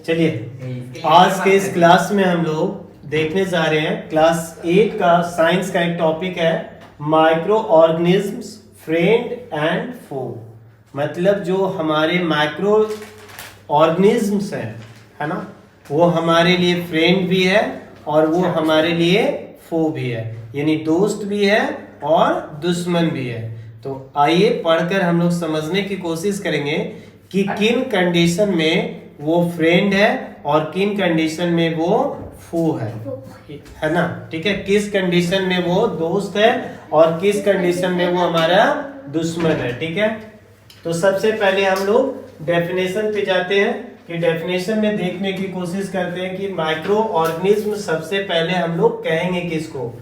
चलिए आज के इस क्लास में हम लोग देखने जा रहे हैं क्लास 8 का साइंस का एक टॉपिक है माइक्रो ऑर्गेनिज्म्स फ्रेंड एंड फो। मतलब जो हमारे माइक्रो ऑर्गेनिज्म्स हैं, है ना, वो हमारे लिए फ्रेंड भी है और वो हमारे लिए फो भी है, यानी दोस्त भी है और दुश्मन भी है। तो आइए पढ़कर हम लोग समझने की कोशिश करेंगे कि किन कंडीशन में वो फ्रेंड है और किन कंडीशन में वो फो है ना। ठीक है, किस कंडीशन में वो दोस्त है और किस कंडीशन में वो हमारा दुश्मन है। ठीक है, तो सबसे पहले हम लोग डेफिनेशन पे जाते हैं कि डेफिनेशन में देखने की कोशिश करते हैं कि माइक्रो ऑर्गेनिज्म, सबसे पहले हम लोग कहेंगे किसको,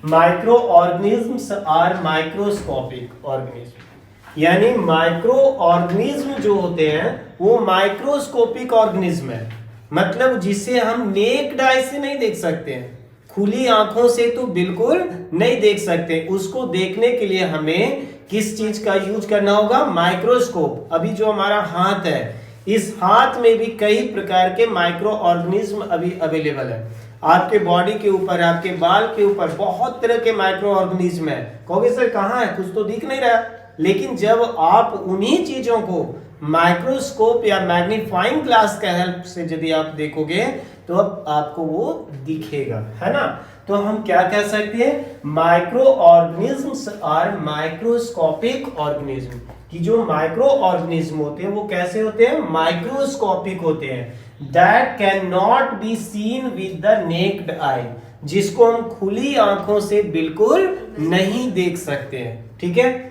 microorganisms are microscopic organism. यानी माइक्रो ऑर्गेनिज्म जो होते हैं वो माइक्रोस्कोपिक ऑर्गेनिज्म है, मतलब जिसे हम नेक्ड आई से नहीं देख सकते हैं, खुली आंखों से तो बिल्कुल नहीं देख सकते। उसको देखने के लिए हमें किस चीज का यूज करना होगा, माइक्रोस्कोप। अभी जो हमारा हाथ है, इस हाथ में भी कई प्रकार के माइक्रो ऑर्गेनिज्म अभी अवेलेबल है। आपके बॉडी के ऊपर, आपके बाल के ऊपर बहुत तरह के माइक्रो ऑर्गेनिज्म है। कहोगे सर कहाँ है, कुछ तो दिख नहीं रहा। लेकिन जब आप उन्हीं चीजों को माइक्रोस्कोप या मैग्नीफाइंग ग्लास के हेल्प से यदि आप देखोगे तो अब आपको वो दिखेगा, है ना। तो हम क्या कह सकते हैं, microorganisms are microscopic organism. कि जो माइक्रो ऑर्गेनिज्म होते हैं वो कैसे होते हैं, माइक्रोस्कोपिक होते हैं, that can not be seen with the necked आई, जिसको हम खुली आंखों से बिल्कुल नहीं देख सकते हैं। ठीक है,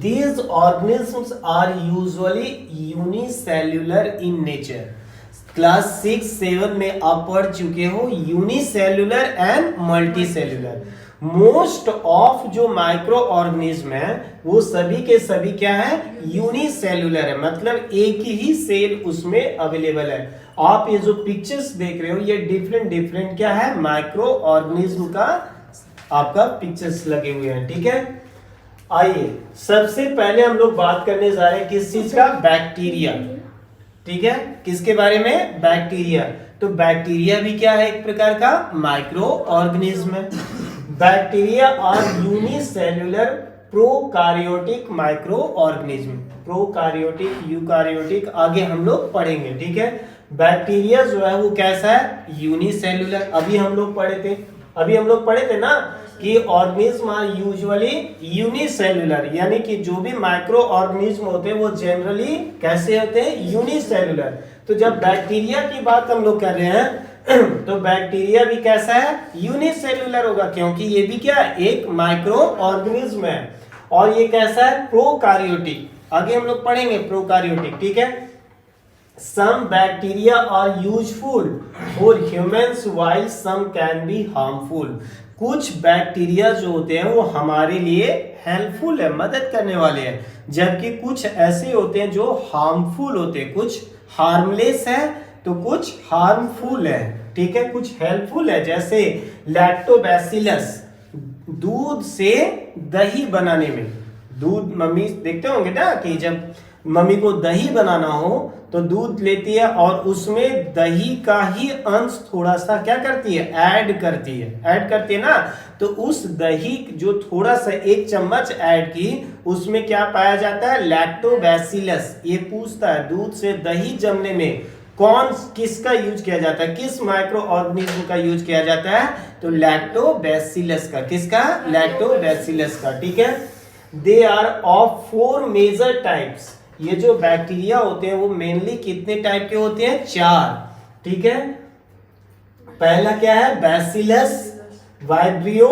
these organisms are usually unicellular in nature। Class 6-7 में आप पढ़ चुके हो unicellular and multicellular. Most of जो माइक्रो ऑर्गेनिज्म है वो सभी के सभी क्या है, यूनिसेल्युलर है, मतलब एक ही सेल उसमें अवेलेबल है। आप ये जो पिक्चर्स देख रहे हो ये डिफरेंट क्या है, माइक्रो ऑर्गेनिज्म का आपका पिक्चर्स लगे हुए हैं। ठीक है, आइए सबसे पहले हम लोग बात करने जा रहे हैं किस चीज का, बैक्टीरिया। ठीक है, किसके बारे में, बैक्टीरिया। तो बैक्टीरिया भी क्या है, एक प्रकार का माइक्रो ऑर्गेनिज्म है। Bacteria are unicellular prokaryotic micro organism. Prokaryotic, eukaryotic आगे हम लोग पढ़ेंगे। ठीक है, बैक्टीरिया जो है वो कैसा है, यूनिसेल्युलर। अभी हम लोग पढ़े थे ना कि ऑर्गेनिज्म आर यूजुअली यूनिसेल्युलर, यानी कि जो भी माइक्रो ऑर्गेनिज्म होते हैं वो जनरली कैसे होते हैं, यूनिसेल्युलर। तो जब बैक्टीरिया की बात हम लोग कर रहे हैं तो बैक्टीरिया भी कैसा है, यूनिसेल्युलर होगा, क्योंकि ये भी क्या है, एक माइक्रो ऑर्गेनिज्म है। और ये कैसा है, प्रोकारियोटिक। आगे हम लोग पढ़ेंगे प्रोकारियोटिक। ठीक है, some bacteria are useful for humans while some can be harmful। कुछ बैक्टीरिया जो होते हैं वो हमारे लिए हेल्पफुल है, मदद करने वाले हैं, जबकि कुछ ऐसे होते हैं जो हार्मफुल होते हैं। कुछ हार्मलेस है तो कुछ हार्मफुल है। ठीक है, कुछ हेल्पफुल है, जैसे लैक्टोबैसिलस, दूध से दही बनाने में। दूध मम्मी देखते होंगे ना कि जब मम्मी को दही बनाना हो तो दूध लेती है और उसमें दही का ही अंश थोड़ा सा क्या करती है, ऐड करती है ना। तो उस दही जो थोड़ा सा 1 चम्मच ऐड की, उसमें क्या पाया जाता है, लैक्टोबैसिलस। ये पूछता है दूध से दही जमने में किसका यूज किया जाता है, किस माइक्रो ऑर्गेनिज्म का यूज किया जाता है, तो लैक्टोबैसिलस का। किसका, लैक्टोबैसिलस का। ठीक है, they are of 4 major types. ये जो बैक्टीरिया होते हैं वो मेनली कितने टाइप के होते हैं, 4। ठीक है, पहला क्या है, बैसिलस, वाइब्रियो,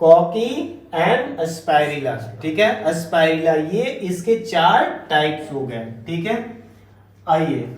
कॉकी एंड अस्पायरिला। ठीक है, अस्पायरिला, ये इसके 4 टाइप्स हो गए। ठीक है, आइए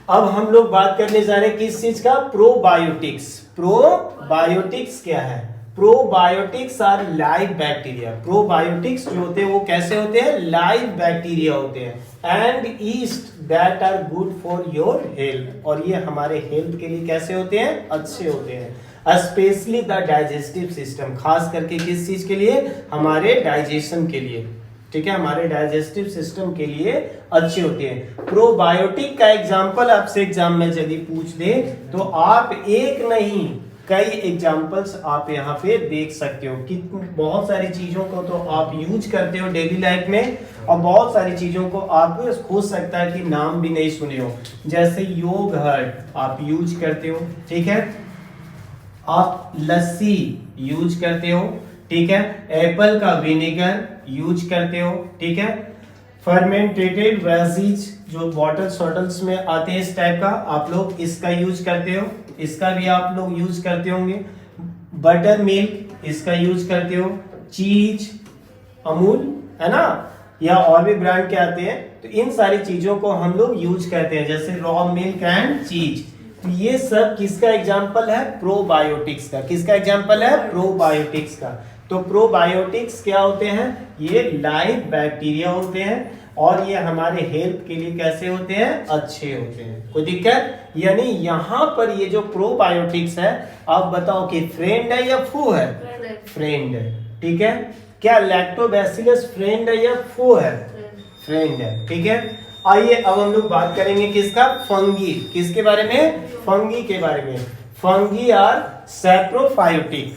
अब हम लोग बात करने जा रहे हैं किस चीज का, प्रोबायोटिक्स। प्रोबायोटिक्स क्या है, probiotics are live bacteria. Probiotics जो होते हैं वो कैसे होते हैं, लाइव बैक्टीरिया होते हैं, and yeast that are good for your health. और ये हमारे हेल्थ के लिए कैसे होते हैं, अच्छे होते हैं, स्पेशली द डाइजेस्टिव सिस्टम। खास करके किस चीज के लिए, हमारे डाइजेशन के लिए। ठीक है, हमारे डाइजेस्टिव सिस्टम के लिए अच्छे होते हैं। प्रोबायोटिक का एग्जाम्पल आपसे एग्जाम में यदि पूछ दे तो आप एक नहीं कई एग्जाम्पल्स आप यहाँ पे देख सकते हो कि बहुत सारी चीजों को तो आप यूज करते हो डेली लाइफ में, और बहुत सारी चीजों को आप हो सकता है कि नाम भी नहीं सुने हो, जैसे योगर्ट आप यूज करते हो, ठीक है, आप लस्सी यूज करते हो, ठीक है, एप्पल का विनेगर यूज करते हो, ठीक है, फर्मेंटेटेड वेजीज जो बॉटल्स में आते हैं इस टाइप का, आप लोग इसका यूज करते हो, इसका भी आप लोग यूज करते होंगे। बटर मिल्क इसका यूज करते हो, चीज अमूल है ना, या और भी ब्रांड के आते हैं, तो इन सारी चीजों को हम लोग यूज करते हैं, जैसे रॉ मिल्क एंड चीज। तो ये सब किसका एग्जाम्पल है? प्रोबायोटिक्स का। किसका एग्जाम्पल है? प्रोबायोटिक्स का। तो प्रोबायोटिक्स क्या होते हैं? ये लाइव बैक्टीरिया होते हैं और ये हमारे हेल्थ के लिए कैसे होते हैं? अच्छे होते हैं। कोई दिक्कत? यानी यहाँ पर ये जो प्रोबायोटिक्स है, आप बताओ कि फ्रेंड है या फू है? फ्रेंड है, ठीक है। क्या लैक्टोबैसिलस फ्रेंड है या फू है? फ्रेंड है, ठीक है। आइए अब हम लोग बात करेंगे किसका? फंगी। किसके बारे में? फंगी के बारे में। Fungi are सैप्रोफायोटिक।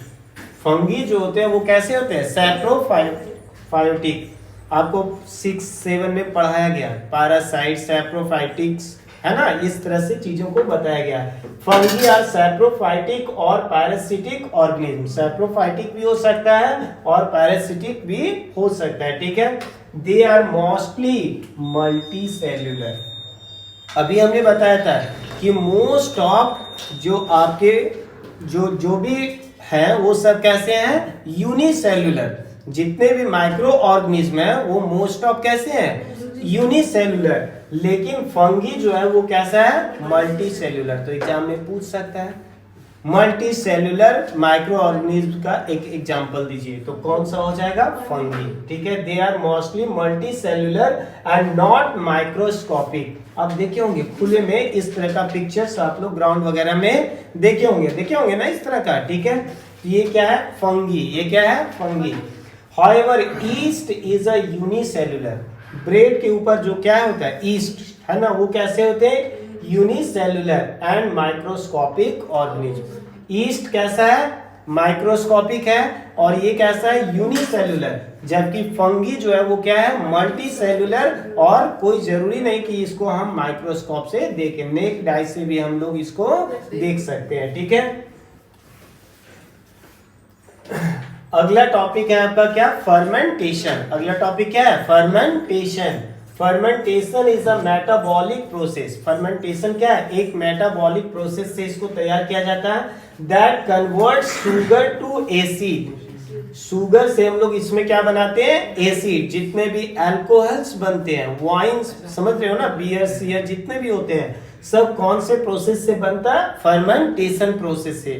फंगी जो होते हैं वो कैसे होते हैं? सैप्रोफायोटिक। आपको 6-7 में पढ़ाया गया, पैरासाइट, सैप्रोफाइटिक्स, है ना, इस तरह से चीजों को बताया गया। फंगी आर सैप्रोफाइटिक और पैरासिटिक ऑर्गेनिज्म। सैप्रोफाइटिक भी हो सकता है और पैरासिटिक भी हो सकता है, ठीक है। They are mostly multicellular. अभी हमने बताया था कि मोस्ट ऑफ जो आपके जो भी है वो सब कैसे हैं? यूनिसेल्युलर। जितने भी माइक्रो ऑर्गेनिज्म है वो मोस्ट ऑफ कैसे हैं? यूनिसेल्युलर। लेकिन फंगी जो है वो कैसा है? Multi cellular. तो एग्जाम में पूछ सकता है मल्टी सेल्युलर माइक्रो ऑर्गेनिज्म का एक एग्जांपल दीजिए, तो कौन सा हो जाएगा? फंगी, ठीक है। They are mostly multicellular and not microscopic. आप देखे होंगे खुले में इस तरह का पिक्चर्स आप लोग ग्राउंड वगैरह में देखे होंगे ना इस तरह का, ठीक है। ये क्या है? फंगी। ये क्या है? Fungi. However, yeast is a unicellular. Bread के ऊपर जो क्या होता है? ईस्ट है ना, वो कैसे होते हैं? Unicellular and microscopic organism. East कैसा है? माइक्रोस्कोपिक है, और ये कैसा है? यूनिसेल्युलर। जबकि फंगी जो है वो क्या है? मल्टी सेल्युलर, और कोई जरूरी नहीं कि इसको हम माइक्रोस्कोप से देखें, नेक डाई से भी हम लोग इसको देख सकते हैं, ठीक है। अगला टॉपिक है आपका क्या? फर्मेंटेशन। अगला टॉपिक क्या है? Fermentation. Fermentation is a metabolic process. Fermentation क्या है? एक मेटाबॉलिक प्रोसेस से इसको तैयार किया जाता है, that convert sugar to acid. Sugar से हम लोग इसमें क्या बनाते हैं? एसिड। जितने भी अल्कोहल्स बनते हैं, वाइन समझ रहे हो ना, बियर, सीयर जितने भी होते हैं, सब कौन से प्रोसेस से बनता है? फर्मेंटेशन प्रोसेस से।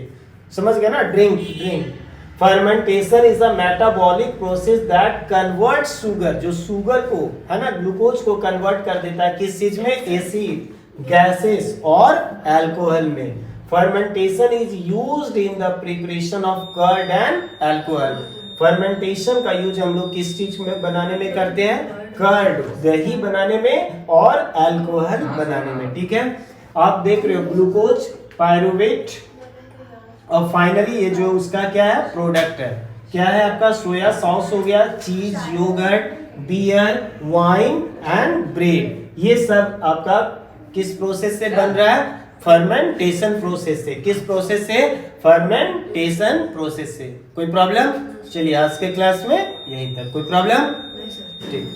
समझ गया ना? Drink. Fermentation is a metabolic process that convert sugar, जो शुगर को है ना, ग्लूकोज को कन्वर्ट कर देता है किस चीज में? एसिड, गैसेस और अल्कोहल में। Fermentation is used in the preparation of curd and alcohol. Fermentation का यूज हम लोग किस चीज में बनाने में करते हैं? कर्ड, दही बनाने में और अल्कोहल बनाने में, ठीक है। आप देख रहे हो ग्लूकोज, पायरुवेट, और फाइनली ये जो उसका क्या है? प्रोडक्ट है, क्या है आपका? सोया सॉस हो गया, cheese, yoghurt, beer, wine and bread. ये सब आपका किस प्रोसेस से बन रहा है? फर्मेंटेशन प्रोसेस से। किस प्रोसेस से? फर्मेंटेशन प्रोसेस से। कोई प्रॉब्लम? चलिए आज के क्लास में यहीं तक। कोई प्रॉब्लम? ठीक।